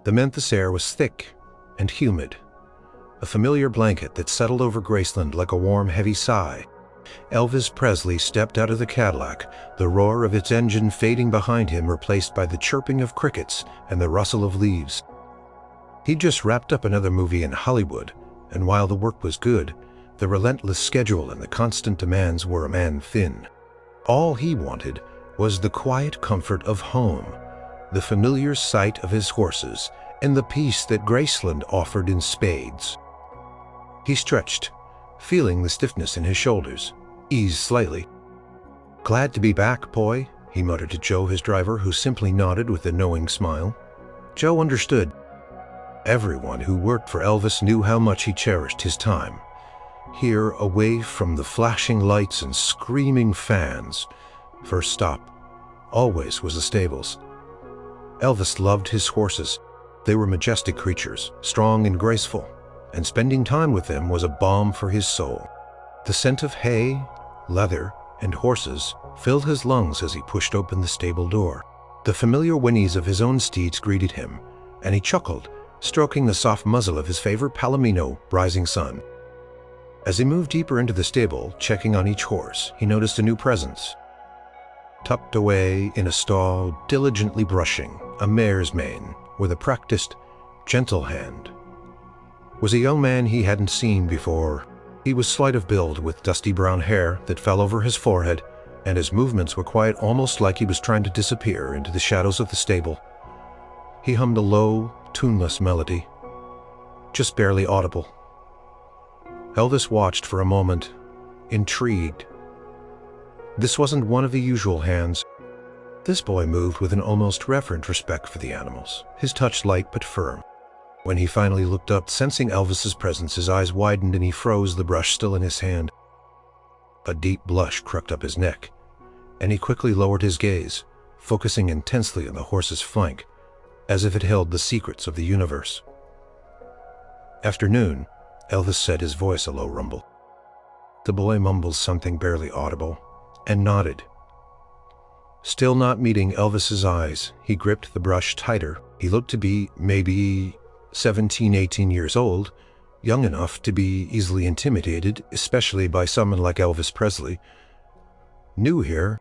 The Memphis air was thick and humid, a familiar blanket that settled over Graceland like a warm, heavy sigh. Elvis Presley stepped out of the Cadillac, the roar of its engine fading behind him, replaced by the chirping of crickets and the rustle of leaves. He'd just wrapped up another movie in Hollywood, and while the work was good, the relentless schedule and the constant demands were a man thin. All he wanted was the quiet comfort of home, the familiar sight of his horses, and the peace that Graceland offered in spades. He stretched, feeling the stiffness in his shoulders ease slightly. "Glad to be back, boy," he muttered to Joe, his driver, who simply nodded with a knowing smile. Joe understood. Everyone who worked for Elvis knew how much he cherished his time. Here, away from the flashing lights and screaming fans. First stop, always, was the stables. Elvis loved his horses. They were majestic creatures, strong and graceful, and spending time with them was a balm for his soul. The scent of hay, leather, and horses filled his lungs as he pushed open the stable door. The familiar whinnies of his own steeds greeted him, and he chuckled, stroking the soft muzzle of his favorite Palomino, Rising Sun. As he moved deeper into the stable, checking on each horse, he noticed a new presence. Tucked away in a stall, diligently brushing a mare's mane with a practiced, gentle hand, was a young man he hadn't seen before. He was slight of build, with dusty brown hair that fell over his forehead, and his movements were quiet, almost like he was trying to disappear into the shadows of the stable. He hummed a low, tuneless melody, just barely audible. Elvis watched for a moment, intrigued. This wasn't one of the usual hands. This boy moved with an almost reverent respect for the animals, his touch light but firm. When he finally looked up, sensing Elvis's presence, his eyes widened and he froze, the brush still in his hand. A deep blush crept up his neck, and he quickly lowered his gaze, focusing intensely on the horse's flank, as if it held the secrets of the universe. "Afternoon," Elvis said, his voice a low rumble. The boy mumbled something barely audible, and nodded. Still not meeting Elvis's eyes, he gripped the brush tighter. He looked to be maybe 17, 18 years old, young enough to be easily intimidated, especially by someone like Elvis Presley. "New here?"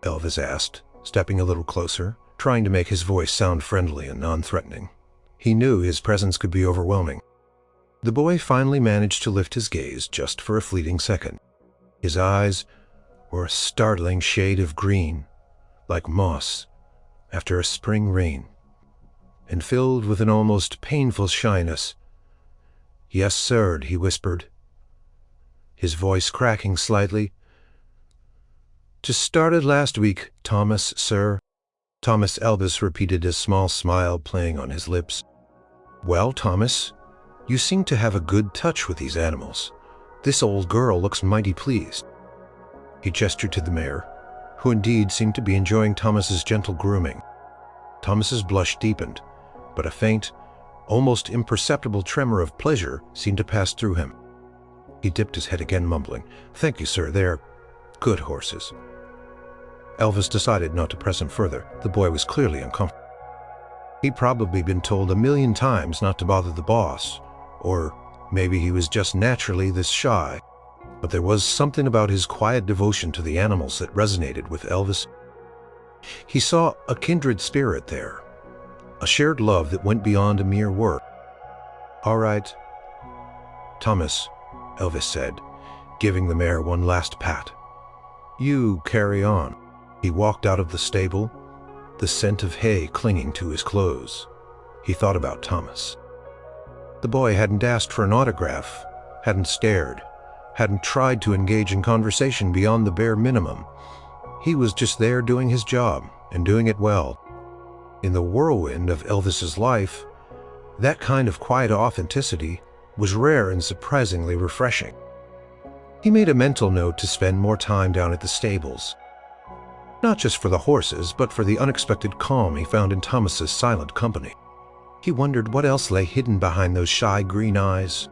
Elvis asked, stepping a little closer, trying to make his voice sound friendly and non-threatening. He knew his presence could be overwhelming. The boy finally managed to lift his gaze just for a fleeting second. His eyes were a startling shade of green, like moss after a spring rain, and filled with an almost painful shyness. "Yes, sir," he whispered, his voice cracking slightly. "Just started last week, Thomas, sir." "Thomas," Elvis repeated, a small smile playing on his lips. "Well, Thomas, you seem to have a good touch with these animals. This old girl looks mighty pleased." He gestured to the mare, who indeed seemed to be enjoying Thomas's gentle grooming. Thomas's blush deepened, but a faint, almost imperceptible tremor of pleasure seemed to pass through him. He dipped his head again, mumbling, "Thank you, sir, they're good horses." Elvis decided not to press him further. The boy was clearly uncomfortable. He'd probably been told a million times not to bother the boss, or maybe he was just naturally this shy. But there was something about his quiet devotion to the animals that resonated with Elvis. He saw a kindred spirit there, a shared love that went beyond a mere work. "All right, Thomas," Elvis said, giving the mare one last pat. "You carry on." He walked out of the stable, the scent of hay clinging to his clothes. He thought about Thomas. The boy hadn't asked for an autograph, hadn't stared, hadn't tried to engage in conversation beyond the bare minimum. He was just there doing his job, and doing it well. In the whirlwind of Elvis's life, that kind of quiet authenticity was rare and surprisingly refreshing. He made a mental note to spend more time down at the stables, not just for the horses, but for the unexpected calm he found in Thomas's silent company. He wondered what else lay hidden behind those shy green eyes.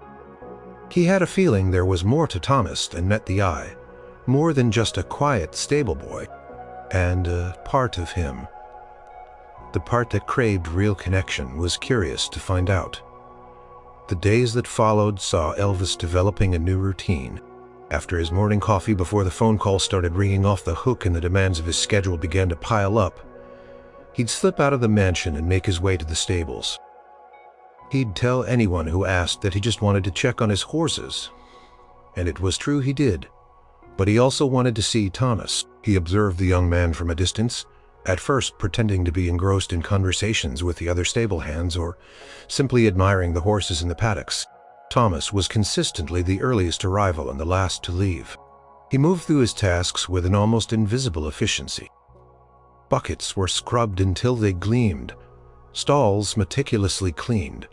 He had a feeling there was more to Thomas than met the eye, more than just a quiet stable boy, and a part of him. The part that craved real connection was curious to find out. The days that followed saw Elvis developing a new routine. After his morning coffee, before the phone call started ringing off the hook and the demands of his schedule began to pile up, he'd slip out of the mansion and make his way to the stables. He'd tell anyone who asked that he just wanted to check on his horses. And it was true he did. But he also wanted to see Thomas. He observed the young man from a distance, at first pretending to be engrossed in conversations with the other stable hands or simply admiring the horses in the paddocks. Thomas was consistently the earliest arrival and the last to leave. He moved through his tasks with an almost invisible efficiency. Buckets were scrubbed until they gleamed, stalls meticulously cleaned,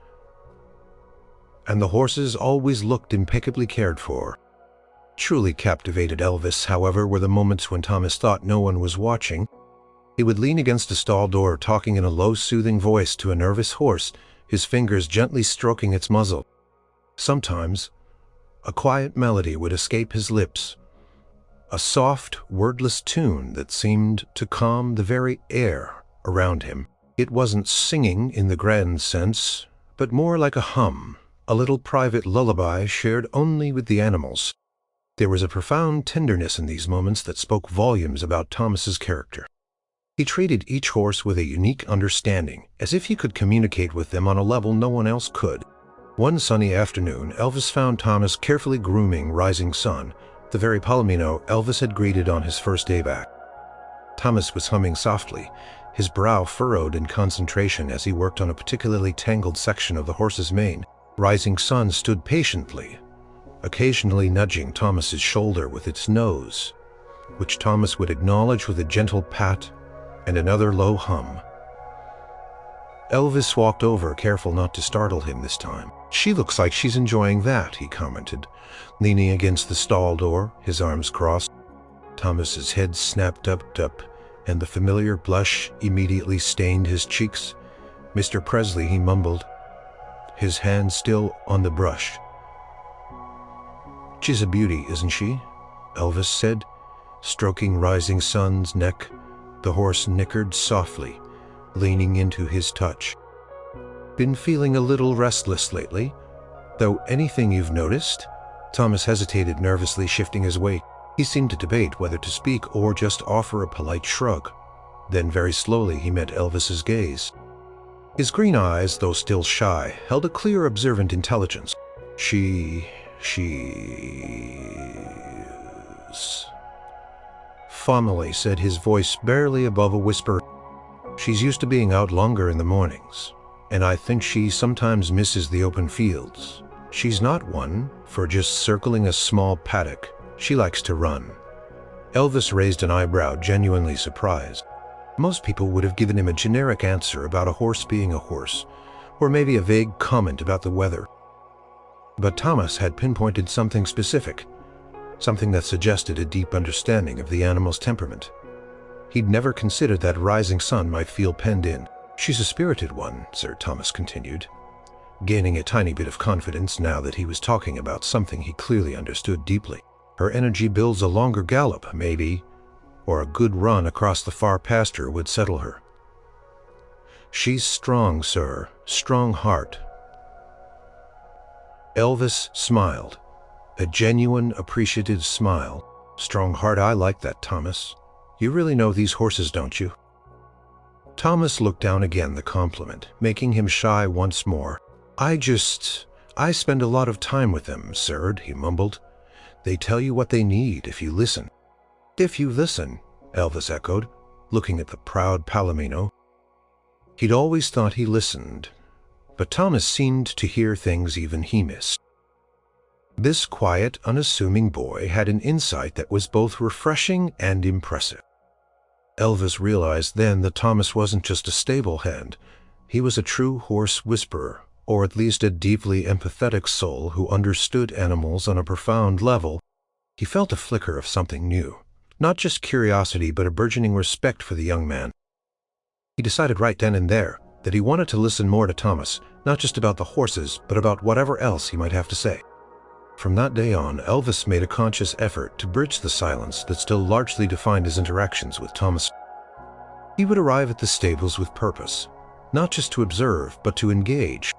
and the horses always looked impeccably cared for. Truly captivated Elvis, however, were the moments when Thomas thought no one was watching. He would lean against a stall door, talking in a low, soothing voice to a nervous horse, his fingers gently stroking its muzzle. Sometimes, a quiet melody would escape his lips, a soft, wordless tune that seemed to calm the very air around him. It wasn't singing in the grand sense, but more like a hum, a little private lullaby shared only with the animals. There was a profound tenderness in these moments that spoke volumes about Thomas's character. He treated each horse with a unique understanding, as if he could communicate with them on a level no one else could. One sunny afternoon, Elvis found Thomas carefully grooming Rising Sun, the very Palomino Elvis had greeted on his first day back. Thomas was humming softly, his brow furrowed in concentration as he worked on a particularly tangled section of the horse's mane. Rising Sun stood patiently, occasionally nudging Thomas's shoulder with its nose, which Thomas would acknowledge with a gentle pat and another low hum. Elvis walked over, careful not to startle him this time. "She looks like she's enjoying that," he commented, leaning against the stall door, his arms crossed. Thomas's head snapped up, and the familiar blush immediately stained his cheeks. "Mr. Presley," he mumbled, his hand still on the brush. "She's a beauty, isn't she?" Elvis said, stroking Rising Sun's neck. The horse nickered softly, leaning into his touch. "Been feeling a little restless lately? Though anything you've noticed?" Thomas hesitated, nervously shifting his weight. He seemed to debate whether to speak or just offer a polite shrug. Then very slowly he met Elvis's gaze. His green eyes, though still shy, held a clear, observant intelligence. She's Family, said his voice barely above a whisper. "She's used to being out longer in the mornings, and I think she sometimes misses the open fields. She's not one for just circling a small paddock. She likes to run." Elvis raised an eyebrow, genuinely surprised. Most people would have given him a generic answer about a horse being a horse, or maybe a vague comment about the weather. But Thomas had pinpointed something specific, something that suggested a deep understanding of the animal's temperament. He'd never considered that Rising Sun might feel penned in. "She's a spirited one," Sir Thomas continued, gaining a tiny bit of confidence now that he was talking about something he clearly understood deeply. "Her energy builds a longer gallop, maybe, or a good run across the far pasture would settle her. She's strong, sir, strong heart." Elvis smiled, a genuine, appreciative smile. "Strong heart, I like that, Thomas. You really know these horses, don't you?" Thomas looked down again, the compliment, making him shy once more. I spend a lot of time with them, sir," he mumbled. "They tell you what they need if you listen." "If you listen," Elvis echoed, looking at the proud Palomino. He'd always thought he listened, but Thomas seemed to hear things even he missed. This quiet, unassuming boy had an insight that was both refreshing and impressive. Elvis realized then that Thomas wasn't just a stable hand. He was a true horse whisperer, or at least a deeply empathetic soul who understood animals on a profound level. He felt a flicker of something new, not just curiosity but a burgeoning respect for the young man. He decided right then and there that he wanted to listen more to Thomas, not just about the horses, but about whatever else he might have to say. From that day on, Elvis made a conscious effort to bridge the silence that still largely defined his interactions with Thomas. He would arrive at the stables with purpose, not just to observe, but to engage.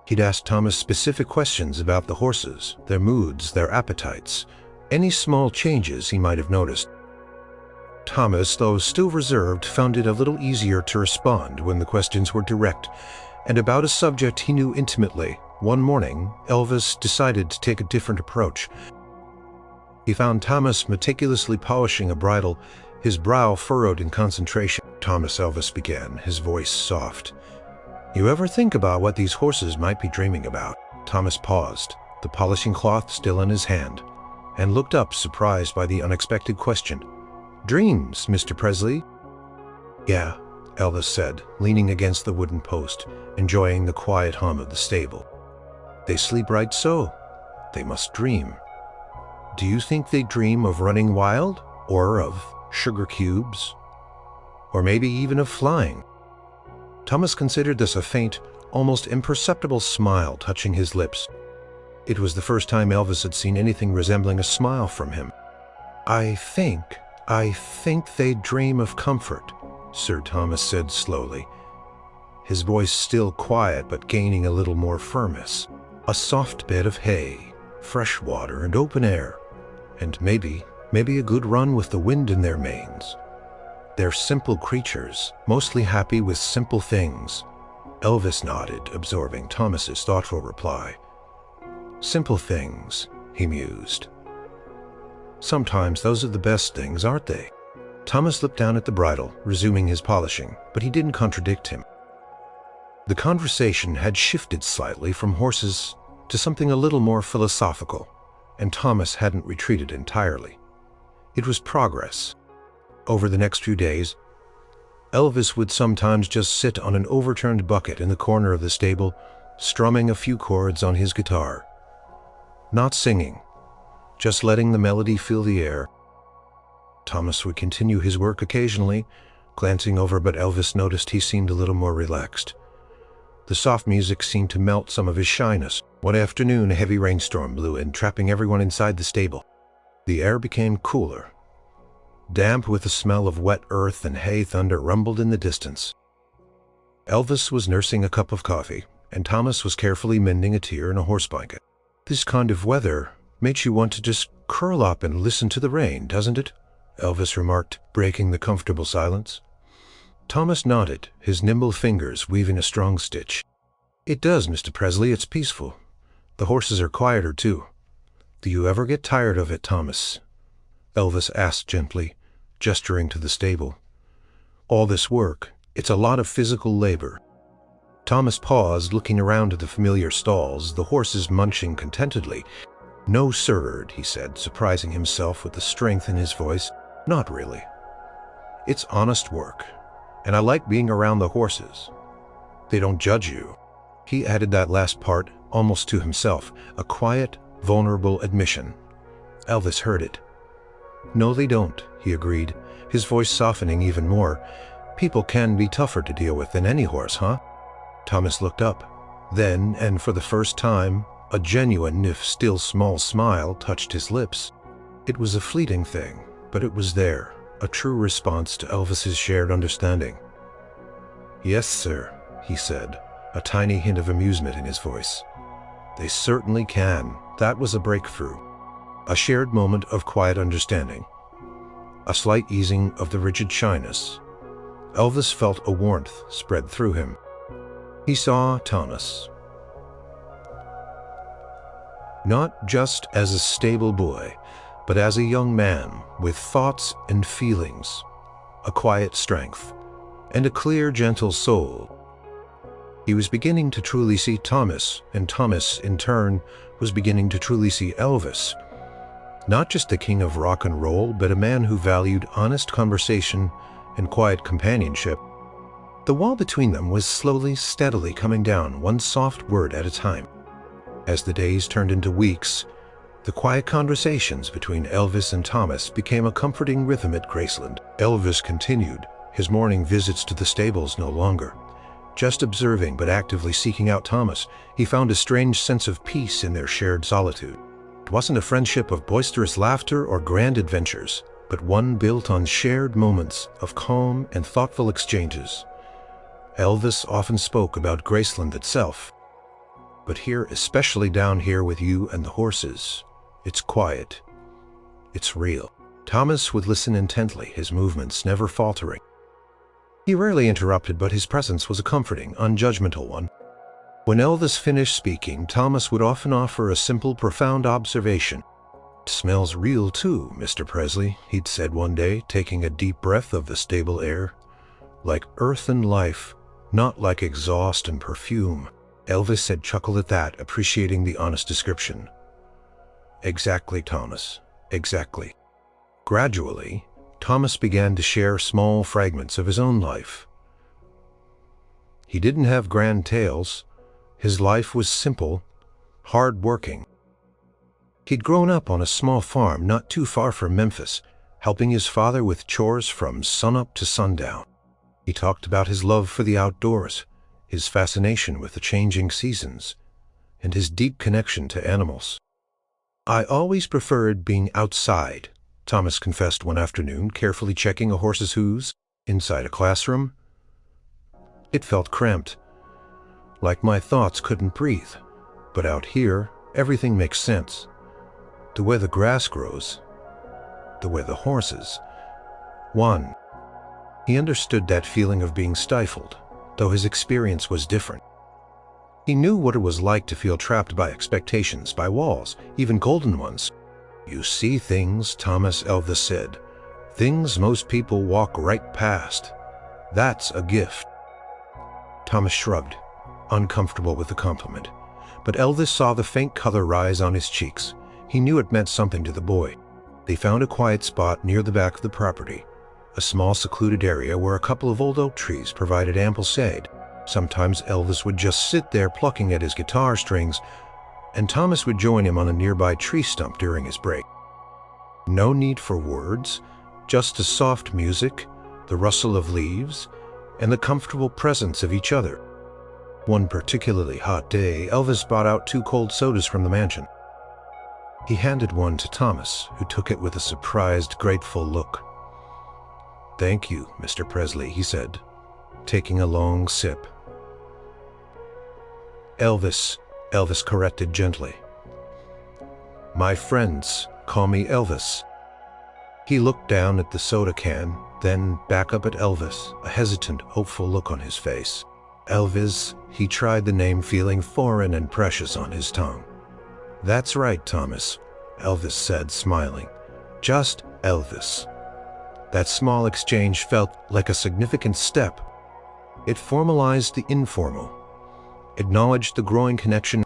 He'd ask Thomas specific questions about the horses, their moods, their appetites, any small changes he might have noticed. Thomas, though still reserved, found it a little easier to respond when the questions were direct and about a subject he knew intimately. One morning, Elvis decided to take a different approach. He found Thomas meticulously polishing a bridle, his brow furrowed in concentration. "Thomas," Elvis began, his voice soft, "you ever think about what these horses might be dreaming about?" Thomas paused, the polishing cloth still in his hand, and looked up, surprised by the unexpected question. "Dreams, Mr. Presley?" "Yeah," Elvis said, leaning against the wooden post, enjoying the quiet hum of the stable. "They sleep right so. They must dream. Do you think they dream of running wild, or of sugar cubes, or maybe even of flying?" Thomas considered this, a faint, almost imperceptible smile touching his lips. It was the first time Elvis had seen anything resembling a smile from him. I think they dream of comfort," Sir Thomas said slowly, his voice still quiet but gaining a little more firmness. "A soft bed of hay, fresh water and open air, and maybe a good run with the wind in their manes. They're simple creatures, mostly happy with simple things." Elvis nodded, absorbing Thomas's thoughtful reply. "Simple things," he mused. "Sometimes those are the best things, aren't they?" Thomas looked down at the bridle, resuming his polishing, but he didn't contradict him. The conversation had shifted slightly from horses to something a little more philosophical, and Thomas hadn't retreated entirely. It was progress. Over the next few days, Elvis would sometimes just sit on an overturned bucket in the corner of the stable, strumming a few chords on his guitar. Not singing, just letting the melody fill the air. Thomas would continue his work occasionally, glancing over, but Elvis noticed he seemed a little more relaxed. The soft music seemed to melt some of his shyness. One afternoon, a heavy rainstorm blew in, trapping everyone inside the stable. The air became cooler. Damp with the smell of wet earth and hay, thunder rumbled in the distance. Elvis was nursing a cup of coffee, and Thomas was carefully mending a tear in a horse blanket. "This kind of weather makes you want to just curl up and listen to the rain, doesn't it?" Elvis remarked, breaking the comfortable silence. Thomas nodded, his nimble fingers weaving a strong stitch. "It does, Mr. Presley. It's peaceful. The horses are quieter, too." "Do you ever get tired of it, Thomas?" Elvis asked gently, gesturing to the stable. "All this work, it's a lot of physical labor." Thomas paused, looking around at the familiar stalls, the horses munching contentedly. "No, sir," he said, surprising himself with the strength in his voice. "Not really. It's honest work, and I like being around the horses. They don't judge you." He added that last part almost to himself, a quiet, vulnerable admission. Elvis heard it. "No, they don't," he agreed, his voice softening even more. "People can be tougher to deal with than any horse, huh?" Thomas looked up. Then, and for the first time, a genuine, if still small smile touched his lips. It was a fleeting thing, but it was there, a true response to Elvis's shared understanding. "Yes, sir," he said, a tiny hint of amusement in his voice. "They certainly can." That was a breakthrough. A shared moment of quiet understanding. A slight easing of the rigid shyness. Elvis felt a warmth spread through him. He saw Thomas not just as a stable boy, but as a young man with thoughts and feelings, a quiet strength, and a clear, gentle soul. He was beginning to truly see Thomas, and Thomas, in turn, was beginning to truly see Elvis. Not just the king of rock and roll, but a man who valued honest conversation and quiet companionship. The wall between them was slowly, steadily coming down, one soft word at a time. As the days turned into weeks, the quiet conversations between Elvis and Thomas became a comforting rhythm at Graceland. Elvis continued, his morning visits to the stables no longer. Just observing but actively seeking out Thomas, he found a strange sense of peace in their shared solitude. It wasn't a friendship of boisterous laughter or grand adventures. but one built on shared moments of calm and thoughtful exchanges. Elvis often spoke about Graceland itself, but here, especially down here with you and the horses, it's quiet. It's real. Thomas would listen intently, his movements never faltering. He rarely interrupted, but his presence was a comforting, unjudgmental one. When Elvis finished speaking, Thomas would often offer a simple, profound observation. "It smells real too, Mr. Presley," he'd said one day, taking a deep breath of the stable air. "Like earth and life, not like exhaust and perfume." Elvis had chuckled at that, appreciating the honest description. "Exactly, Thomas, exactly." Gradually, Thomas began to share small fragments of his own life. He didn't have grand tales. His life was simple, hard-working. He'd grown up on a small farm not too far from Memphis, helping his father with chores from sunup to sundown. He talked about his love for the outdoors, his fascination with the changing seasons, and his deep connection to animals. "I always preferred being outside," Thomas confessed one afternoon, carefully checking a horse's hooves inside a classroom. "It felt cramped, like my thoughts couldn't breathe. But out here, everything makes sense. The way the grass grows, the way the horses." He understood that feeling of being stifled, though his experience was different. He knew what it was like to feel trapped by expectations, by walls, even golden ones. "You see things, Thomas," Elvis said. "Things most people walk right past. That's a gift." Thomas shrugged, uncomfortable with the compliment. But Elvis saw the faint color rise on his cheeks. He knew it meant something to the boy. They found a quiet spot near the back of the property, a small secluded area where a couple of old oak trees provided ample shade. Sometimes Elvis would just sit there plucking at his guitar strings, and Thomas would join him on a nearby tree stump during his break. No need for words, just the soft music, the rustle of leaves, and the comfortable presence of each other. One particularly hot day, Elvis brought out 2 cold sodas from the mansion. He handed one to Thomas, who took it with a surprised, grateful look. "Thank you, Mr. Presley," he said, taking a long sip. "Elvis," Elvis corrected gently. "My friends call me Elvis." He looked down at the soda can, then back up at Elvis, a hesitant, hopeful look on his face. "Elvis," he tried the name, feeling foreign and precious on his tongue. "That's right, Thomas," Elvis said, smiling. "Just Elvis." That small exchange felt like a significant step. It formalized the informal, acknowledged the growing connection.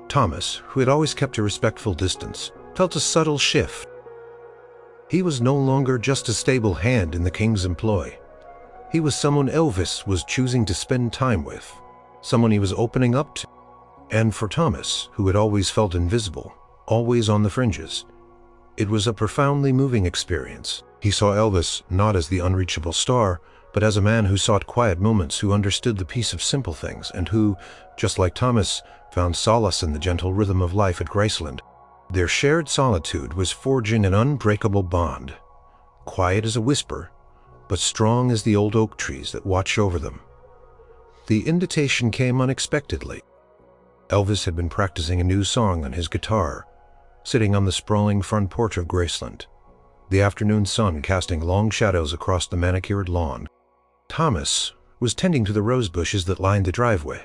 Thomas, who had always kept a respectful distance, felt a subtle shift. He was no longer just a stable hand in the king's employ. He was someone Elvis was choosing to spend time with, someone he was opening up to. And for Thomas, who had always felt invisible, always on the fringes, it was a profoundly moving experience. He saw Elvis not as the unreachable star, but as a man who sought quiet moments, who understood the peace of simple things, and who, just like Thomas, found solace in the gentle rhythm of life at Graceland. Their shared solitude was forging an unbreakable bond, quiet as a whisper, but strong as the old oak trees that watched over them. The invitation came unexpectedly. Elvis had been practicing a new song on his guitar, sitting on the sprawling front porch of Graceland, the afternoon sun casting long shadows across the manicured lawn. Thomas was tending to the rose bushes that lined the driveway,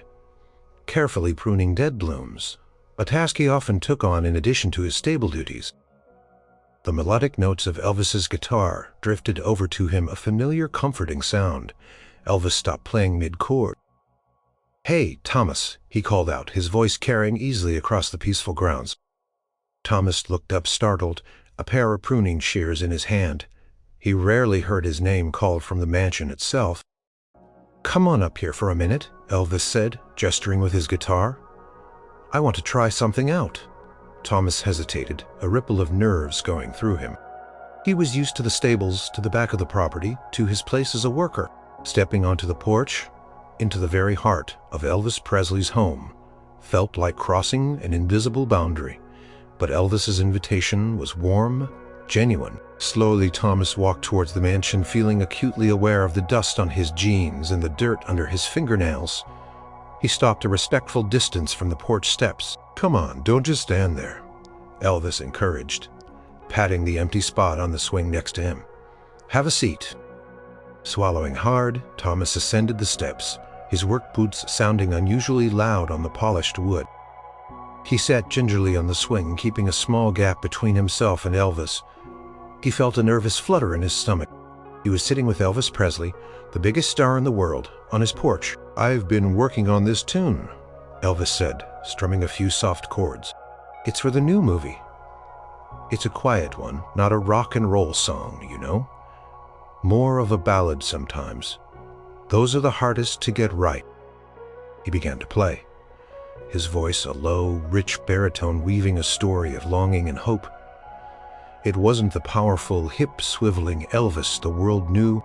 carefully pruning dead blooms, a task he often took on in addition to his stable duties. The melodic notes of Elvis's guitar drifted over to him, a familiar, comforting sound. Elvis stopped playing mid-chord. "Hey, Thomas," he called out, his voice carrying easily across the peaceful grounds. Thomas looked up, startled, a pair of pruning shears in his hand. He rarely heard his name called from the mansion itself. "Come on up here for a minute," Elvis said, gesturing with his guitar. "I want to try something out." Thomas hesitated, a ripple of nerves going through him. He was used to the stables, to the back of the property, to his place as a worker. Stepping onto the porch, into the very heart of Elvis Presley's home, felt like crossing an invisible boundary. But Elvis's invitation was warm, genuine. Slowly, Thomas walked towards the mansion, feeling acutely aware of the dust on his jeans and the dirt under his fingernails. He stopped a respectful distance from the porch steps. "Come on, don't just stand there," Elvis encouraged, patting the empty spot on the swing next to him. "Have a seat." Swallowing hard, Thomas ascended the steps, his work boots sounding unusually loud on the polished wood. He sat gingerly on the swing, keeping a small gap between himself and Elvis. He felt a nervous flutter in his stomach. He was sitting with Elvis Presley, the biggest star in the world, on his porch. "I've been working on this tune," Elvis said, strumming a few soft chords. "It's for the new movie. It's a quiet one, not a rock and roll song, you know. More of a ballad sometimes. Those are the hardest to get right." He began to play, his voice a low, rich baritone weaving a story of longing and hope. It wasn't the powerful, hip-swiveling Elvis the world knew.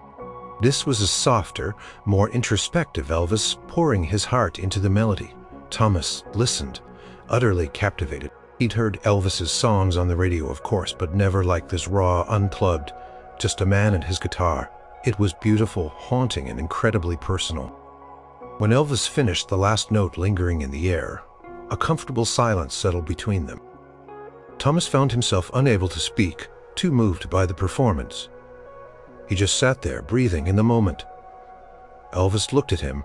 This was a softer, more introspective Elvis, pouring his heart into the melody. Thomas listened, utterly captivated. He'd heard Elvis's songs on the radio, of course, but never like this raw, unplugged, just a man and his guitar. It was beautiful, haunting, and incredibly personal. When Elvis finished, the last note lingering in the air, a comfortable silence settled between them. Thomas found himself unable to speak, too moved by the performance. He just sat there, breathing in the moment. Elvis looked at him,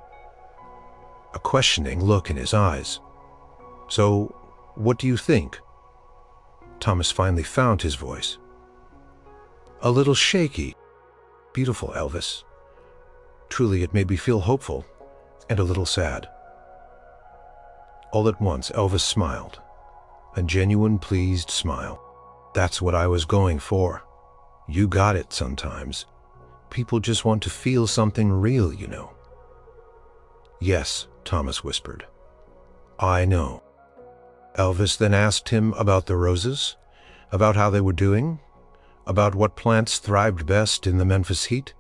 a questioning look in his eyes. "So, what do you think?" Thomas finally found his voice. "A little shaky." "Beautiful, Elvis. Truly, it made me feel hopeful and a little sad." All at once, Elvis smiled, a genuine, pleased smile. "That's what I was going for. You got it sometimes. People just want to feel something real, you know." "Yes," Thomas whispered. "I know." Elvis then asked him about the roses, about how they were doing, about what plants thrived best in the Memphis heat.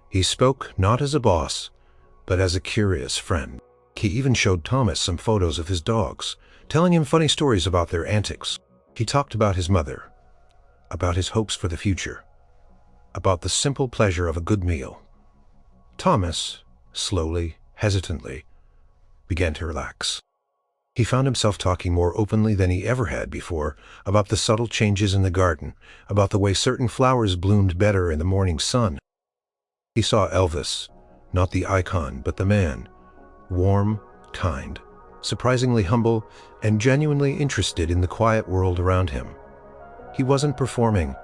He spoke not as a boss, but as a curious friend. He even showed Thomas some photos of his dogs, telling him funny stories about their antics. He talked about his mother, about his hopes for the future, about the simple pleasure of a good meal. Thomas, slowly, hesitantly, began to relax. He found himself talking more openly than he ever had before about the subtle changes in the garden, about the way certain flowers bloomed better in the morning sun. He saw Elvis, not the icon, but the man, warm, kind, surprisingly humble, and genuinely interested in the quiet world around him. He wasn't performing.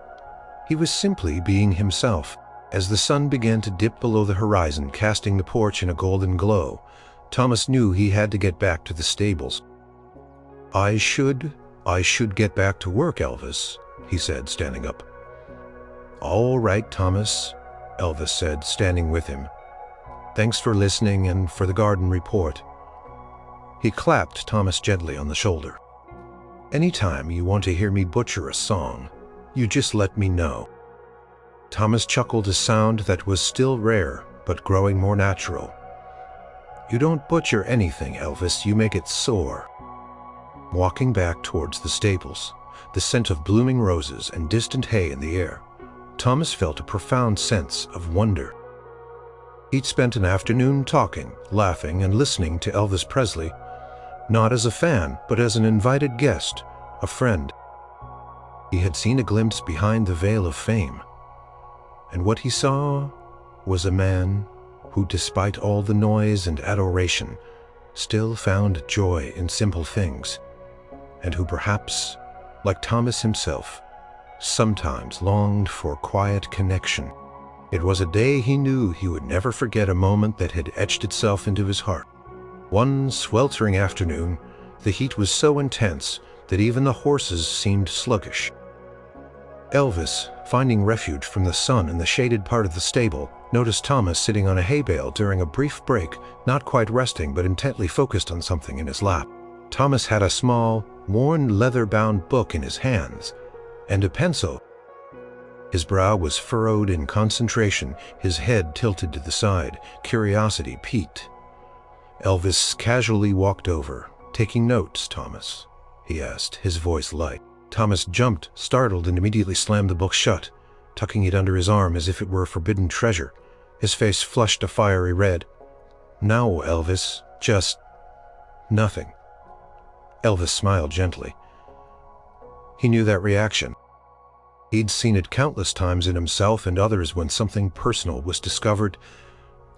He was simply being himself. As the sun began to dip below the horizon, casting the porch in a golden glow, Thomas knew he had to get back to the stables. I should get back to work, Elvis," he said, standing up. "All right, Thomas," Elvis said, standing with him. "Thanks for listening and for the garden report." He clapped Thomas gently on the shoulder. "Anytime you want to hear me butcher a song, you just let me know." Thomas chuckled, a sound that was still rare, but growing more natural. "You don't butcher anything, Elvis, you make it soar." Walking back towards the stables, the scent of blooming roses and distant hay in the air, Thomas felt a profound sense of wonder. He'd spent an afternoon talking, laughing, and listening to Elvis Presley, not as a fan, but as an invited guest, a friend. He had seen a glimpse behind the veil of fame, and what he saw was a man who, despite all the noise and adoration, still found joy in simple things, and who perhaps, like Thomas himself, sometimes longed for quiet connection. It was a day he knew he would never forget, a moment that had etched itself into his heart. One sweltering afternoon, the heat was so intense that even the horses seemed sluggish. Elvis, finding refuge from the sun in the shaded part of the stable, noticed Thomas sitting on a hay bale during a brief break, not quite resting but intently focused on something in his lap. Thomas had a small, worn leather-bound book in his hands, and a pencil. His brow was furrowed in concentration, his head tilted to the side, curiosity piqued. Elvis casually walked over. "Taking notes, Thomas?" he asked, his voice light. Thomas jumped, startled, and immediately slammed the book shut, tucking it under his arm as if it were a forbidden treasure. His face flushed a fiery red. "No, Elvis, just nothing." Elvis smiled gently. He knew that reaction. He'd seen it countless times in himself and others when something personal was discovered.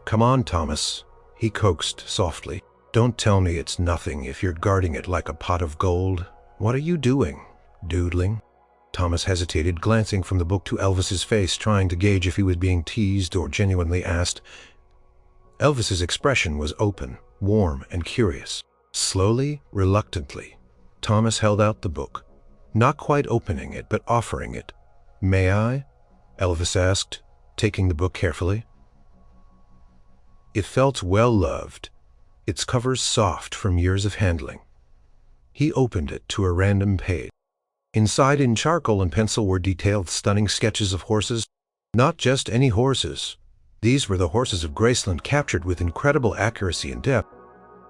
"Come on, Thomas," he coaxed softly. "Don't tell me it's nothing if you're guarding it like a pot of gold. What are you doing? Doodling?" Thomas hesitated, glancing from the book to Elvis's face, trying to gauge if he was being teased or genuinely asked. Elvis's expression was open, warm, and curious. Slowly, reluctantly, Thomas held out the book, not quite opening it, but offering it. "May I?" Elvis asked, taking the book carefully. It felt well-loved, its covers soft from years of handling. He opened it to a random page. Inside, in charcoal and pencil, were detailed, stunning sketches of horses. Not just any horses. These were the horses of Graceland, captured with incredible accuracy and depth.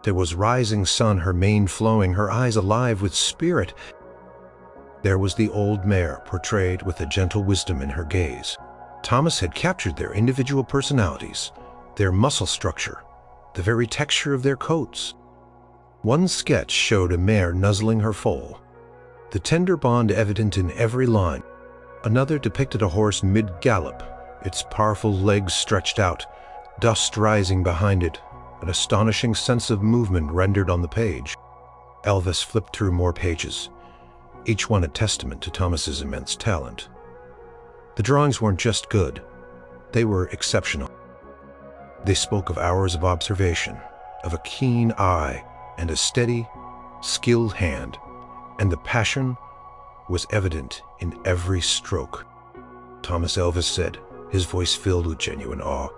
There was rising sun, her mane flowing, her eyes alive with spirit. There was the old mare, portrayed with a gentle wisdom in her gaze. Thomas had captured their individual personalities, their muscle structure, the very texture of their coats. One sketch showed a mare nuzzling her foal, the tender bond evident in every line. Another depicted a horse mid-gallop, its powerful legs stretched out, dust rising behind it, an astonishing sense of movement rendered on the page. Elvis flipped through more pages, each one a testament to Thomas's immense talent. The drawings weren't just good, they were exceptional. They spoke of hours of observation, of a keen eye, and a steady, skilled hand, and the passion was evident in every stroke. "Thomas," Elvis said, his voice filled with genuine awe,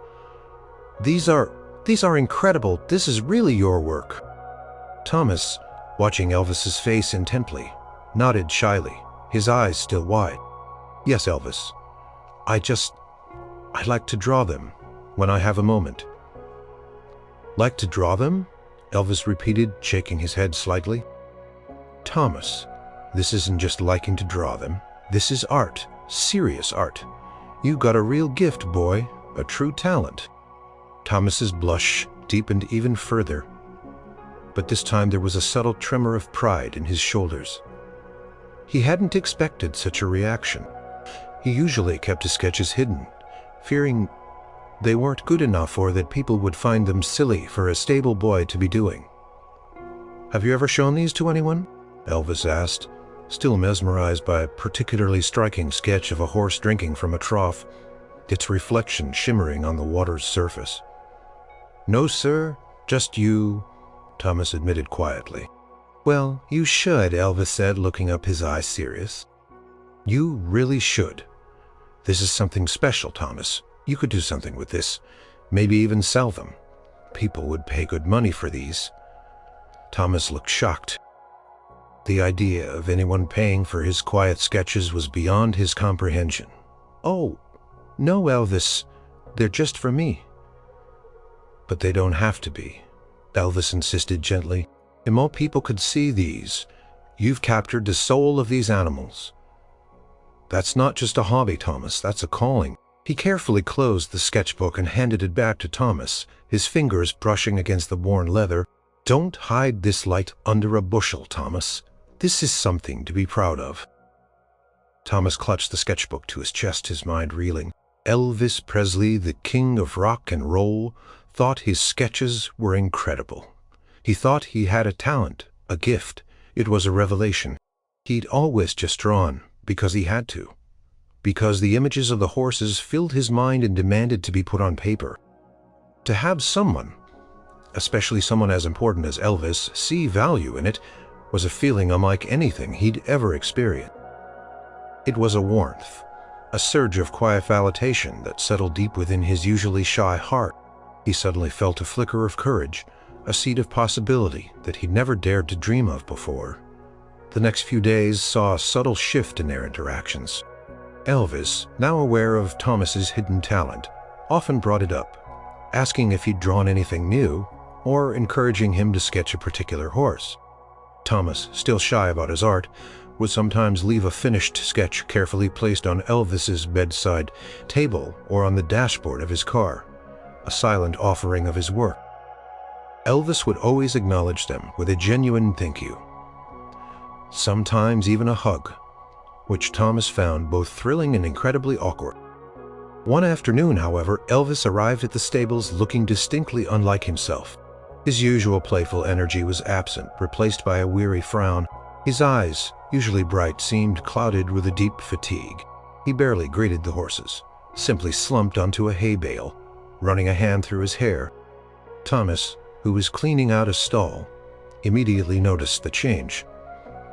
These are incredible. This is really your work." Thomas, watching Elvis's face intently, nodded shyly, his eyes still wide. "Yes, Elvis. I like to draw them when I have a moment." "Like to draw them?" Elvis repeated, shaking his head slightly. "Thomas, this isn't just liking to draw them. This is art, serious art. You got a real gift, boy, a true talent." Thomas's blush deepened even further, but this time there was a subtle tremor of pride in his shoulders. He hadn't expected such a reaction. He usually kept his sketches hidden, fearing they weren't good enough or that people would find them silly for a stable boy to be doing. "Have you ever shown these to anyone?" Elvis asked, still mesmerized by a particularly striking sketch of a horse drinking from a trough, its reflection shimmering on the water's surface. "No, sir, just you," Thomas admitted quietly. "Well, you should," Elvis said, looking up, his eyes serious. "You really should. This is something special, Thomas. You could do something with this, maybe even sell them. People would pay good money for these." Thomas looked shocked. The idea of anyone paying for his quiet sketches was beyond his comprehension. "Oh, no, Elvis, they're just for me." "But they don't have to be," Elvis insisted gently. "If more people could see these, you've captured the soul of these animals. That's not just a hobby, Thomas, that's a calling." He carefully closed the sketchbook and handed it back to Thomas, his fingers brushing against the worn leather. "Don't hide this light under a bushel, Thomas. This is something to be proud of." Thomas clutched the sketchbook to his chest, his mind reeling. Elvis Presley, the king of rock and roll, thought his sketches were incredible. He thought he had a talent, a gift. It was a revelation. He'd always just drawn because he had to, because the images of the horses filled his mind and demanded to be put on paper. To have someone, especially someone as important as Elvis, see value in it was a feeling unlike anything he'd ever experienced. It was a warmth, a surge of quiet validation that settled deep within his usually shy heart. He suddenly felt a flicker of courage, a seed of possibility that he'd never dared to dream of before. The next few days saw a subtle shift in their interactions. Elvis, now aware of Thomas's hidden talent, often brought it up, asking if he'd drawn anything new, or encouraging him to sketch a particular horse. Thomas, still shy about his art, would sometimes leave a finished sketch carefully placed on Elvis's bedside table or on the dashboard of his car, a silent offering of his work. Elvis would always acknowledge them with a genuine thank you, sometimes even a hug, which Thomas found both thrilling and incredibly awkward. One afternoon, however, Elvis arrived at the stables looking distinctly unlike himself. His usual playful energy was absent, replaced by a weary frown. His eyes, usually bright, seemed clouded with a deep fatigue. He barely greeted the horses, simply slumped onto a hay bale, running a hand through his hair. Thomas, who was cleaning out a stall, immediately noticed the change.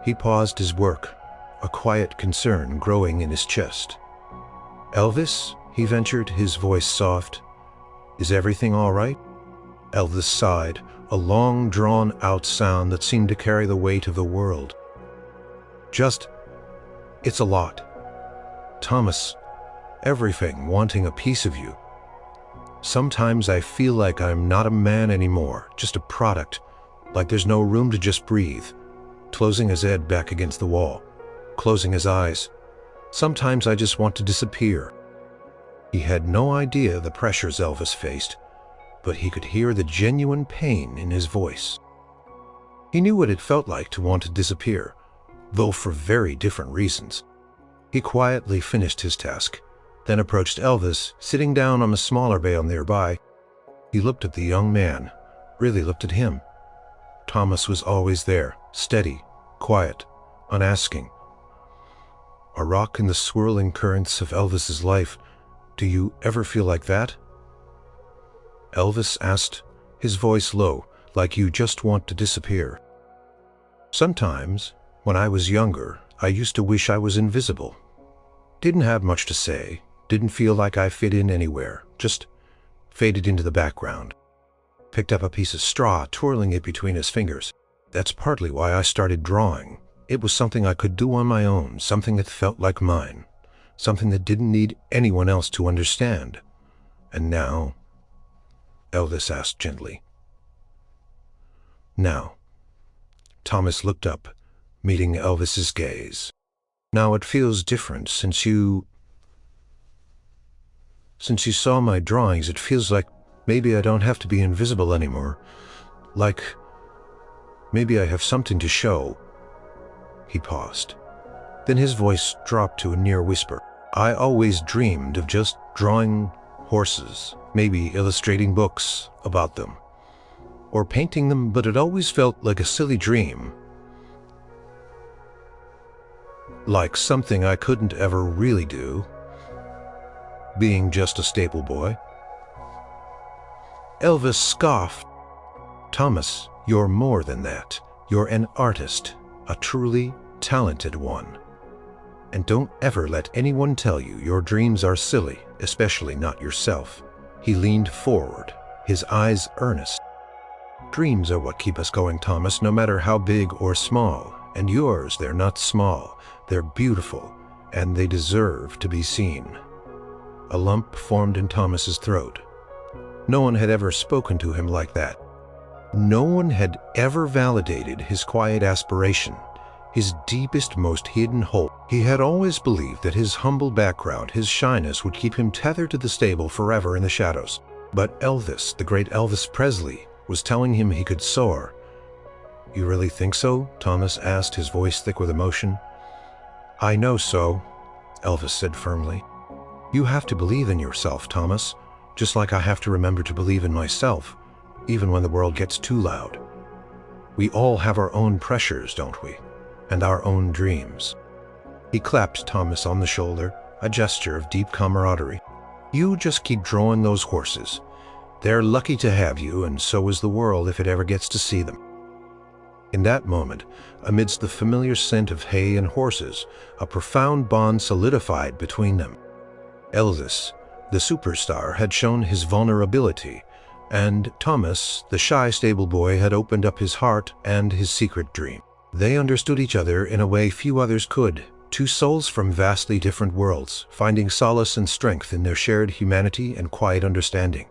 He paused his work, a quiet concern growing in his chest. "Elvis," he ventured, his voice soft, "is everything all right?" Elvis sighed, a long, drawn-out sound that seemed to carry the weight of the world. It's a lot. Thomas, everything wanting a piece of you. Sometimes I feel like I'm not a man anymore, just a product, like there's no room to just breathe." Closing his head back against the wall, closing his eyes. "Sometimes I just want to disappear." He had no idea the pressures Elvis faced, but he could hear the genuine pain in his voice. He knew what it felt like to want to disappear, though for very different reasons. He quietly finished his task, then approached Elvis, sitting down on a smaller bale nearby. He looked at the young man, really looked at him. Thomas was always there, steady, quiet, unasking. A rock in the swirling currents of Elvis's life. "Do you ever feel like that?" Elvis asked, his voice low, "Like you just want to disappear?" "Sometimes, when I was younger, I used to wish I was invisible. Didn't have much to say, didn't feel like I fit in anywhere, just faded into the background." Picked up a piece of straw, twirling it between his fingers. "That's partly why I started drawing. It was something I could do on my own, something that felt like mine, something that didn't need anyone else to understand. And now," Elvis asked gently. "Now." Thomas looked up, meeting Elvis's gaze. "Now it feels different since you saw my drawings. It feels like maybe I don't have to be invisible anymore. Like maybe I have something to show." He paused. Then his voice dropped to a near whisper. "I always dreamed of just drawing horses, maybe illustrating books about them, or painting them, but it always felt like a silly dream. Like something I couldn't ever really do, being just a stable boy." Elvis scoffed. "Thomas, you're more than that. You're an artist, a truly talented one. And don't ever let anyone tell you your dreams are silly, especially not yourself." He leaned forward, his eyes earnest. "Dreams are what keep us going, Thomas, no matter how big or small. And yours, they're not small. They're beautiful, and they deserve to be seen." A lump formed in Thomas's throat. No one had ever spoken to him like that. No one had ever validated his quiet aspiration, his deepest, most hidden hope. He had always believed that his humble background, his shyness, would keep him tethered to the stable forever in the shadows. But Elvis, the great Elvis Presley, was telling him he could soar. "You really think so?" Thomas asked, his voice thick with emotion. "I know so," Elvis said firmly. "You have to believe in yourself, Thomas, just like I have to remember to believe in myself, even when the world gets too loud. We all have our own pressures, don't we? And our own dreams." He clapped Thomas on the shoulder, a gesture of deep camaraderie. "You just keep drawing those horses. They're lucky to have you, and so is the world if it ever gets to see them." In that moment, amidst the familiar scent of hay and horses, a profound bond solidified between them. Elvis, the superstar, had shown his vulnerability, and Thomas, the shy stable boy, had opened up his heart and his secret dream. They understood each other in a way few others could, two souls from vastly different worlds, finding solace and strength in their shared humanity and quiet understanding.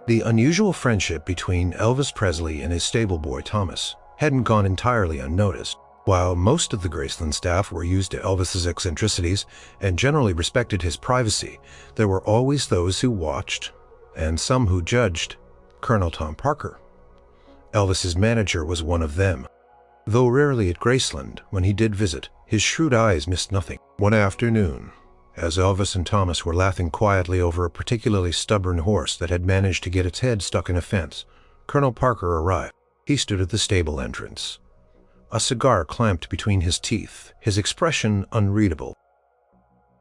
The unusual friendship between Elvis Presley and his stable boy Thomas hadn't gone entirely unnoticed. While most of the Graceland staff were used to Elvis's eccentricities and generally respected his privacy, there were always those who watched, and some who judged. Colonel Tom Parker, Elvis's manager, was one of them. Though rarely at Graceland, when he did visit, his shrewd eyes missed nothing. One afternoon, as Elvis and Thomas were laughing quietly over a particularly stubborn horse that had managed to get its head stuck in a fence, Colonel Parker arrived. He stood at the stable entrance, a cigar clamped between his teeth, his expression unreadable.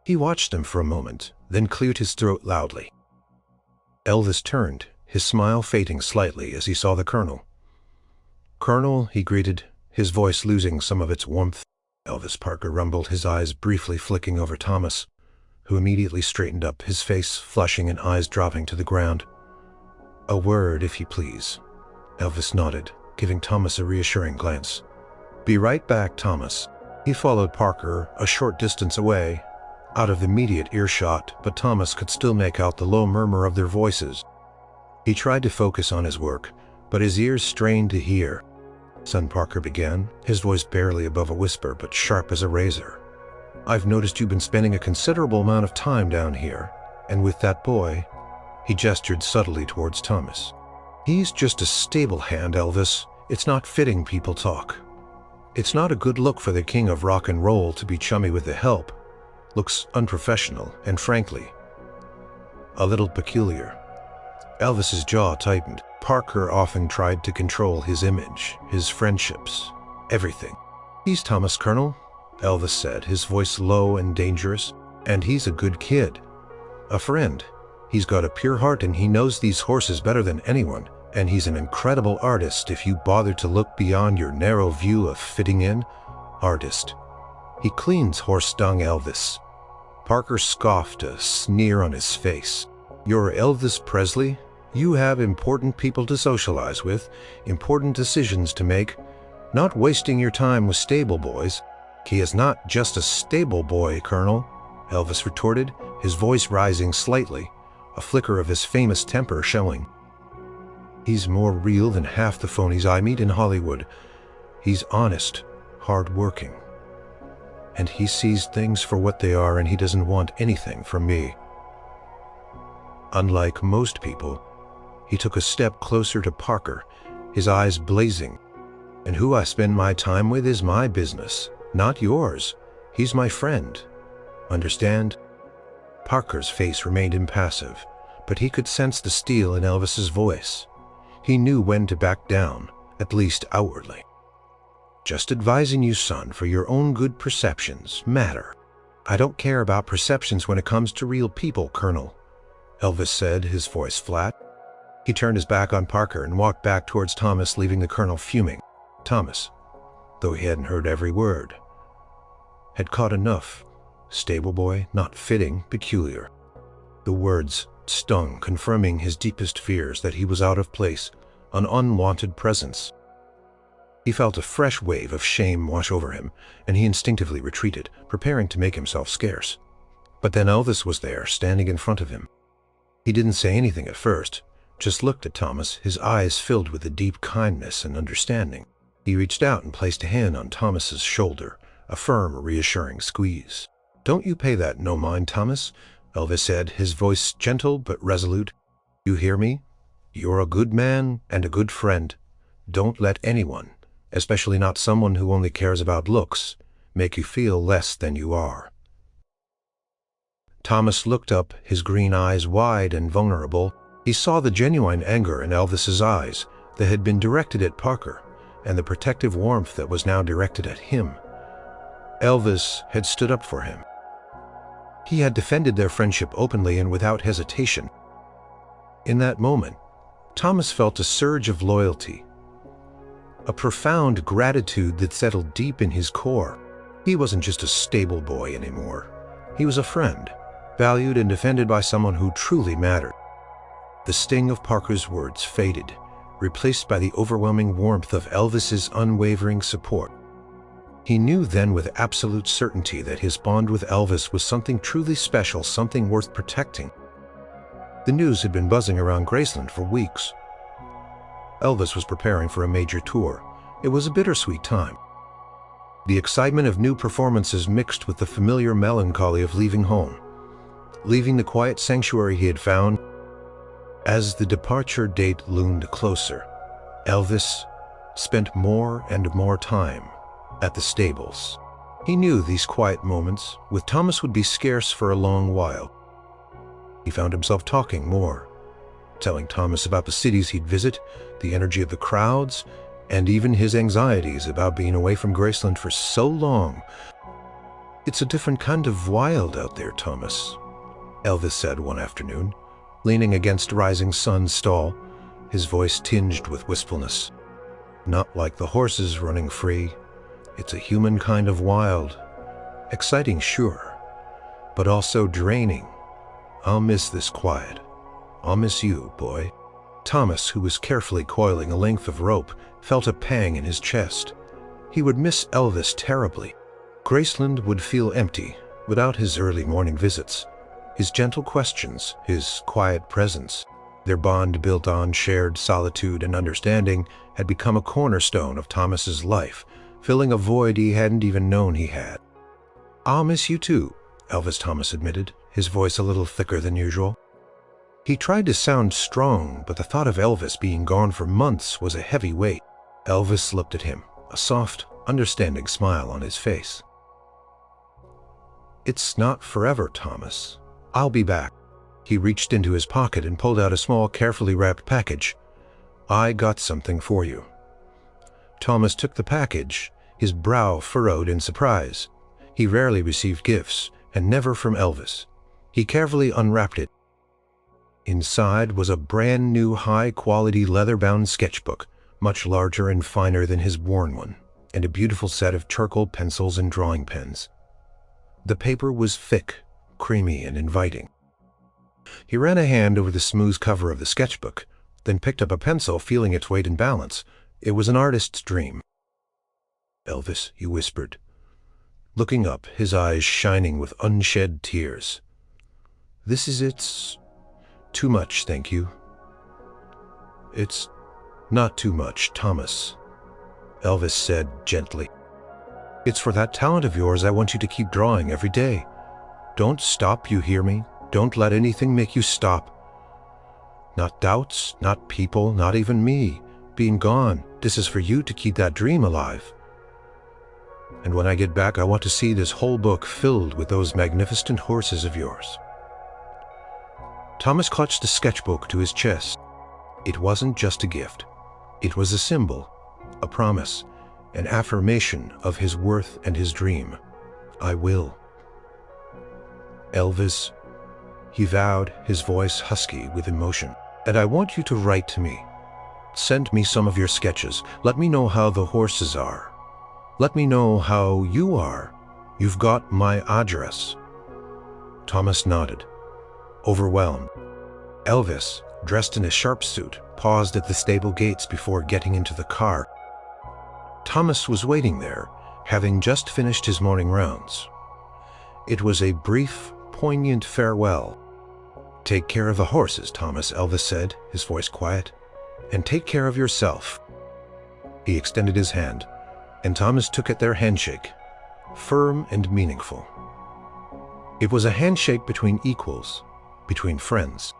He watched them for a moment, then cleared his throat loudly. Elvis turned, his smile fading slightly as he saw the colonel. "Colonel," he greeted, his voice losing some of its warmth. Elvis Parker rumbled, his eyes briefly flicking over Thomas, who immediately straightened up, his face flushing and eyes dropping to the ground. "A word, if you please." Elvis nodded, giving Thomas a reassuring glance. "Be right back, Thomas." He followed Parker a short distance away, out of immediate earshot, but Thomas could still make out the low murmur of their voices. He tried to focus on his work, but his ears strained to hear. "Son," Parker began, his voice barely above a whisper but sharp as a razor. "I've noticed you've been spending a considerable amount of time down here, and with that boy." He gestured subtly towards Thomas. "He's just a stable hand, Elvis. It's not fitting people talk. It's not a good look for the king of rock and roll to be chummy with the help. Looks unprofessional and, frankly, a little peculiar." Elvis's jaw tightened. Parker often tried to control his image, his friendships, everything. "He's Thomas, Colonel," Elvis said, his voice low and dangerous. "And he's a good kid. A friend. He's got a pure heart and he knows these horses better than anyone. And he's an incredible artist if you bother to look beyond your narrow view of fitting in. Artist. He cleans horse dung, Elvis." Parker scoffed, a sneer on his face. "You're Elvis Presley? You have important people to socialize with, important decisions to make, not wasting your time with stable boys." "He is not just a stable boy, Colonel," Elvis retorted, his voice rising slightly, a flicker of his famous temper showing. "He's more real than half the phonies I meet in Hollywood. He's honest, hard-working. And he sees things for what they are, and he doesn't want anything from me. Unlike most people." He took a step closer to Parker, his eyes blazing. "And who I spend my time with is my business, not yours. He's my friend. Understand?" Parker's face remained impassive, but he could sense the steel in Elvis's voice. He knew when to back down, at least outwardly. "Just advising you, son, for your own good perceptions matter." "I don't care about perceptions when it comes to real people, Colonel," Elvis said, his voice flat. He turned his back on Parker and walked back towards Thomas, leaving the colonel fuming. Thomas, though he hadn't heard every word, had caught enough. Stable boy, not fitting, peculiar. The words stung, confirming his deepest fears that he was out of place, an unwanted presence. He felt a fresh wave of shame wash over him, and he instinctively retreated, preparing to make himself scarce. But then Elvis was there, standing in front of him. He didn't say anything at first, just looked at Thomas, his eyes filled with a deep kindness and understanding. He reached out and placed a hand on Thomas's shoulder, a firm, reassuring squeeze. "Don't you pay that no mind, Thomas," Elvis said, his voice gentle but resolute. "You hear me? You're a good man and a good friend. Don't let anyone, especially not someone who only cares about looks, make you feel less than you are." Thomas looked up, his green eyes wide and vulnerable. He saw the genuine anger in Elvis's eyes that had been directed at Parker, and the protective warmth that was now directed at him. Elvis had stood up for him. He had defended their friendship openly and without hesitation. In that moment, Thomas felt a surge of loyalty, a profound gratitude that settled deep in his core. He wasn't just a stable boy anymore. He was a friend, valued and defended by someone who truly mattered. The sting of Parker's words faded, replaced by the overwhelming warmth of Elvis's unwavering support. He knew then with absolute certainty that his bond with Elvis was something truly special, something worth protecting. The news had been buzzing around Graceland for weeks. Elvis was preparing for a major tour. It was a bittersweet time. The excitement of new performances mixed with the familiar melancholy of leaving home, leaving the quiet sanctuary he had found. As the departure date loomed closer, Elvis spent more and more time at the stables. He knew these quiet moments with Thomas would be scarce for a long while. He found himself talking more, telling Thomas about the cities he'd visit, the energy of the crowds, and even his anxieties about being away from Graceland for so long. "It's a different kind of wild out there, Thomas," Elvis said one afternoon, leaning against Rising Sun's stall, his voice tinged with wistfulness. "Not like the horses running free. It's a human kind of wild. Exciting, sure, but also draining. I'll miss this quiet. I'll miss you, boy." Thomas, who was carefully coiling a length of rope, felt a pang in his chest. He would miss Elvis terribly. Graceland would feel empty without his early morning visits, his gentle questions, his quiet presence. Their bond, built on shared solitude and understanding, had become a cornerstone of Thomas's life, filling a void he hadn't even known he had. "I'll miss you too," Elvis Thomas admitted, his voice a little thicker than usual. He tried to sound strong, but the thought of Elvis being gone for months was a heavy weight. Elvis looked at him, a soft, understanding smile on his face. "It's not forever, Thomas. I'll be back." He reached into his pocket and pulled out a small, carefully wrapped package. "I got something for you." Thomas took the package, his brow furrowed in surprise. He rarely received gifts, and never from Elvis. He carefully unwrapped it. Inside was a brand new high-quality leather-bound sketchbook, much larger and finer than his worn one, and a beautiful set of charcoal pencils and drawing pens. The paper was thick, creamy, and inviting. He ran a hand over the smooth cover of the sketchbook, then picked up a pencil, feeling its weight and balance. It was an artist's dream. "Elvis," he whispered, looking up, his eyes shining with unshed tears. "This is it's too much, thank you." "It's not too much, Thomas," Elvis said gently. "It's for that talent of yours I want you to keep drawing every day. Don't stop, you hear me? Don't let anything make you stop. Not doubts, not people, not even me being gone. This is for you to keep that dream alive. And when I get back, I want to see this whole book filled with those magnificent horses of yours." Thomas clutched the sketchbook to his chest. It wasn't just a gift. It was a symbol, a promise, an affirmation of his worth and his dream. "I will." "Elvis," he vowed, his voice husky with emotion, "and I want you to write to me. Send me some of your sketches. Let me know how the horses are. Let me know how you are. You've got my address." Thomas nodded, overwhelmed. Elvis, dressed in a sharp suit, paused at the stable gates before getting into the car. Thomas was waiting there, having just finished his morning rounds. It was a brief, poignant farewell. "Take care of the horses, Thomas," Elvis said, his voice quiet, "and take care of yourself." He extended his hand, and Thomas took it, their handshake, firm and meaningful. It was a handshake between equals, between friends.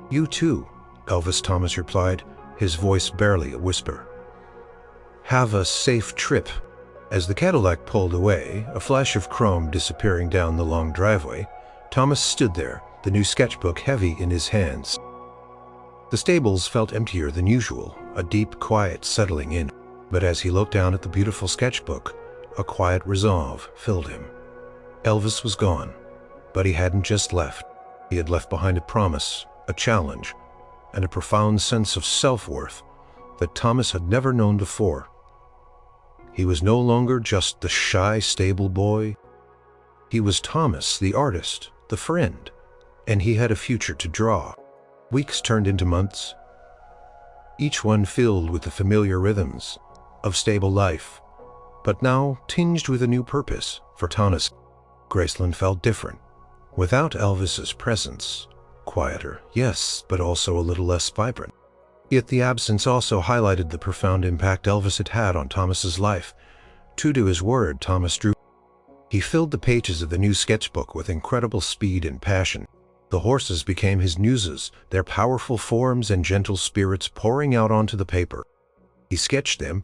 "You too," Elvis Thomas replied, his voice barely a whisper. "Have a safe trip." As the Cadillac pulled away, a flash of chrome disappearing down the long driveway, Thomas stood there, the new sketchbook heavy in his hands. The stables felt emptier than usual, a deep quiet settling in. But as he looked down at the beautiful sketchbook, a quiet resolve filled him. Elvis was gone, but he hadn't just left. He had left behind a promise, a challenge, and a profound sense of self-worth that Thomas had never known before. He was no longer just the shy stable boy. He was Thomas, the artist, the friend, and he had a future to draw. Weeks turned into months, each one filled with the familiar rhythms of stable life, but now tinged with a new purpose for Thomas. Graceland felt different. Without Elvis's presence, quieter, yes, but also a little less vibrant. Yet the absence also highlighted the profound impact Elvis had had on Thomas's life. True to his word, Thomas drew. He filled the pages of the new sketchbook with incredible speed and passion. The horses became his muses, their powerful forms and gentle spirits pouring out onto the paper. He sketched them,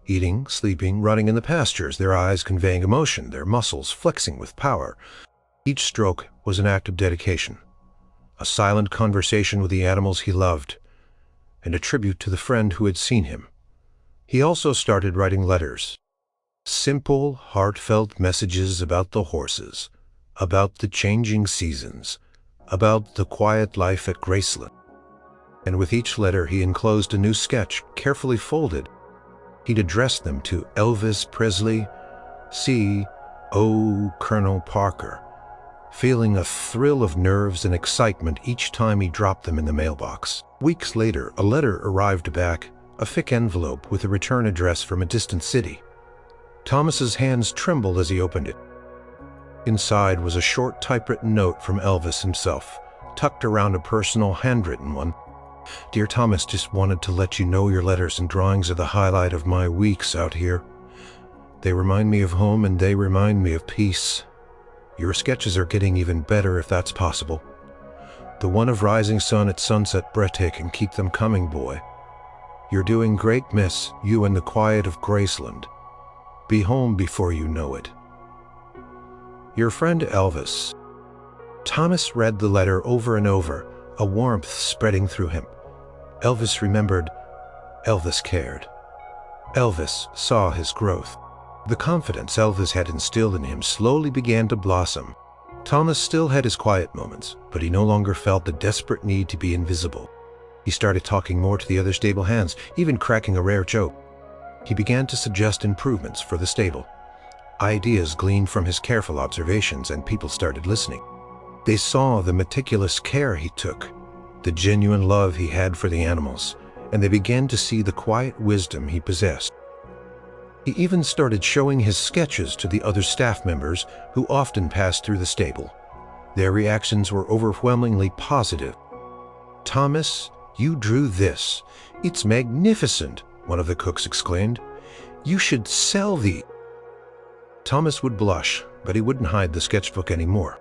eating, sleeping, running in the pastures, their eyes conveying emotion, their muscles flexing with power. Each stroke was an act of dedication, a silent conversation with the animals he loved, and a tribute to the friend who had seen him. He also started writing letters. Simple, heartfelt messages about the horses, about the changing seasons, about the quiet life at Graceland. And with each letter he enclosed a new sketch, carefully folded. He'd addressed them to Elvis Presley, C.O. Colonel Parker, feeling a thrill of nerves and excitement each time he dropped them in the mailbox. Weeks later, a letter arrived back, a thick envelope with a return address from a distant city. Thomas's hands trembled as he opened it. Inside was a short typewritten note from Elvis himself, tucked around a personal handwritten one. Dear Thomas, just wanted to let you know your letters and drawings are the highlight of my weeks out here. They remind me of home and they remind me of peace. Your sketches are getting even better if that's possible. The one of rising sun at sunset, breathtaking. Keep them coming, boy. You're doing great, miss, you and the quiet of Graceland. Be home before you know it. Your friend Elvis. Thomas read the letter over and over, a warmth spreading through him. Elvis remembered. Elvis cared. Elvis saw his growth. The confidence Elvis had instilled in him slowly began to blossom. Thomas still had his quiet moments, but he no longer felt the desperate need to be invisible. He started talking more to the other stable hands, even cracking a rare joke. He began to suggest improvements for the stable. Ideas gleaned from his careful observations, and people started listening. They saw the meticulous care he took, the genuine love he had for the animals, and they began to see the quiet wisdom he possessed. He even started showing his sketches to the other staff members who often passed through the stable. Their reactions were overwhelmingly positive. Thomas, you drew this. It's magnificent, one of the cooks exclaimed. You should sell these. Thomas would blush, but he wouldn't hide the sketchbook anymore.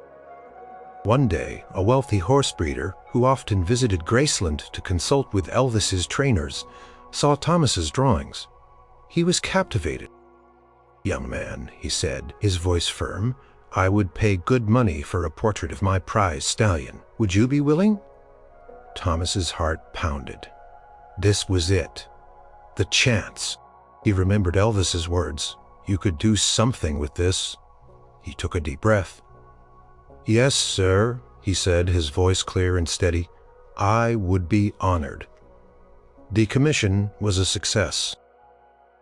One day, a wealthy horse breeder, who often visited Graceland to consult with Elvis's trainers, saw Thomas's drawings. He was captivated. Young man, he said, his voice firm, I would pay good money for a portrait of my prize stallion. Would you be willing? Thomas's heart pounded. This was it. The chance. He remembered Elvis's words. You could do something with this. He took a deep breath. Yes, sir, he said, his voice clear and steady. I would be honored. The commission was a success.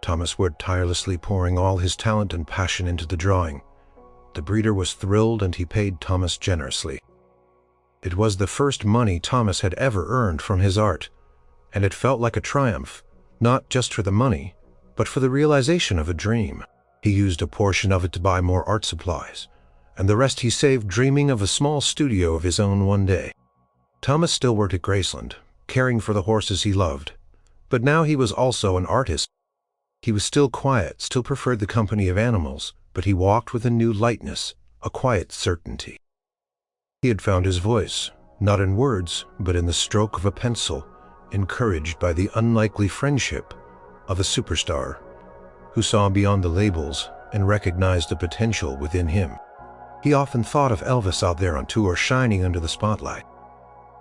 Thomas worked tirelessly, pouring all his talent and passion into the drawing. The breeder was thrilled, and he paid Thomas generously. It was the first money Thomas had ever earned from his art, and it felt like a triumph, not just for the money, but for the realization of a dream. He used a portion of it to buy more art supplies, and the rest he saved, dreaming of a small studio of his own one day. Thomas still worked at Graceland, caring for the horses he loved, but now he was also an artist. He was still quiet, still preferred the company of animals, but he walked with a new lightness, a quiet certainty. He had found his voice, not in words, but in the stroke of a pencil, encouraged by the unlikely friendship of a superstar who saw beyond the labels and recognized the potential within him. He often thought of Elvis out there on tour, shining under the spotlight.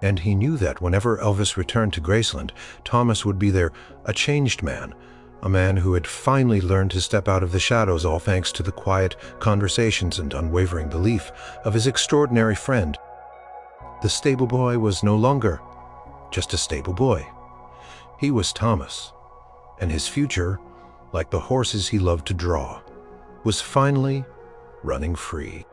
And he knew that whenever Elvis returned to Graceland, Thomas would be there, a changed man, a man who had finally learned to step out of the shadows, all thanks to the quiet conversations and unwavering belief of his extraordinary friend. The stable boy was no longer just a stable boy. He was Thomas, and his future, like the horses he loved to draw, was finally running free.